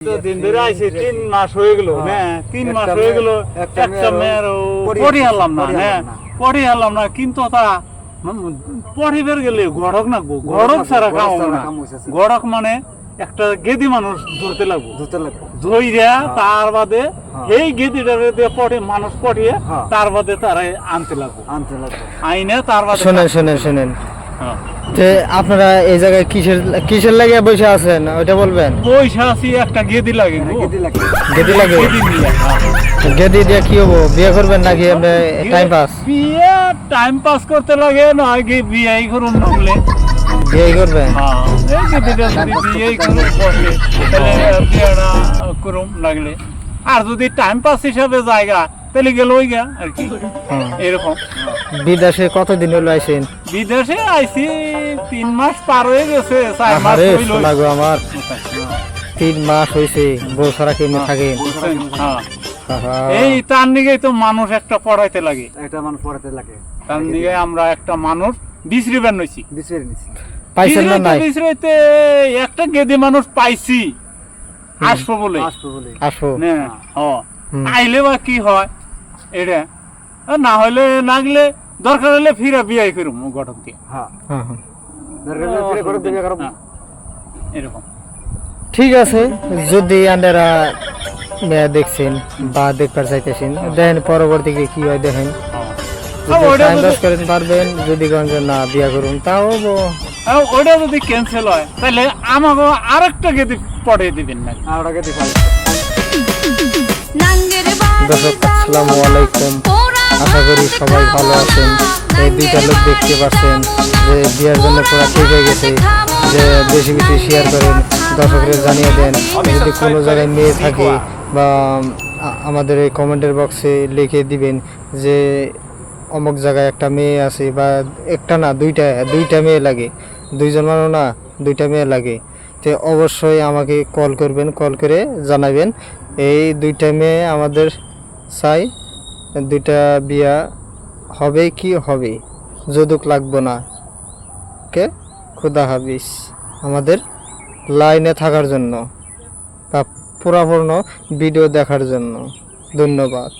দিন ধরে আইছে 3 মাস হয়ে গেল হ্যাঁ 3 মাস হয়ে গেল একটা মেয়ের পড়ি হলাম না হ্যাঁ পড়ি হলাম না কিন্তু তা পড়িবার গেলে গড়ক না গড়ক ছাড়া কাম না গড়ক মানে একটা গেদি মানুষ ধরতে লাগবো ধইরা তার বাদে এই গেদিটারে দিয়ে পড়ে মানুষ পড়িয়ে তার বাদে তারাই আনতে লাগবো আইনে তার বাদে শুনেন যে আপনারা এই জায়গায় কিসের লাগে বসে আছেন ওইটা বলবেন। বসে আছি একটা গেদি লাগে গেদি দিয়ে কি হবো, বিয়ে করবেন নাকি আপনি টাইম পাস করতে লাগে না আগে বিয়ে করুন নাহলে বিয়ে করবেন করুম লাগলে আর যদি টাইম পাস হিসাবে জায়গা তাহলে গেল ওই গা আর কি এরকম। বিদেশে কতদিন হলো আইছেন? বিদেশে আইছি 3 মাস পার হয়ে গেছে 4 মাস হইল আমার 3 মাস হইছে বউ সারা কেমনে থাকে এই তার নিগে তো মানুষ একটা পড়াইতে লাগে তার নিগে আমরা একটা মানুষ বিছরিবার নইছি পাইছেন না নাই বিছরাইতে একটা গেদি মানুষ পাইছি আসবো বলে না আইলে বা কি হয় এটা না হইলে লাগলে দরকার হলে ফিরে বিয়ে করুম গঠন দিয়ে এরকম। ঠিক আছে, যদি আপনারা দেখছেন বা দেখবার চাইতেছেন দেখেন পরবর্তীতে কি হয় দেখেন করেন পারবেন, যদি না বিয়া করুন তাও ওটা যদি ক্যান্সেল হয় তাহলে আমাকে আরেকটা গেদি পড়িয়ে দিবেন না। দর্শক আসসালামু আলাইকুম, আশা করি সবাই ভালো আছেন। এই দুইটা লোক দেখতে পাচ্ছেন যে বিয়ার জন্য পুরা ঠিক হয়ে গেছে, যে বেশি বেশি শেয়ার করেন, দর্শকদের জানিয়ে দেন। যদি কোনো জায়গায় মেয়ে থাকে বা আমাদের এই কমেন্টের বক্সে লিখে দিবেন যে অমুক জায়গায় একটা মেয়ে আছে, বা একটা না দুইটা মেয়ে লাগে, দুইজন মানুষ না দুইটা মেয়ে লাগে, তো অবশ্যই আমাকে কল করবেন, কল করে জানাবেন এই দুইটা মেয়ে আমাদের চাই, দুইটা বিয়া হবে কি হবে, যৌতুক লাগবো না। ওকে, খুদা হাফিজ। আমাদের লাইনে থাকার জন্য বা পুরাপূর্ণ ভিডিও দেখার জন্য ধন্যবাদ।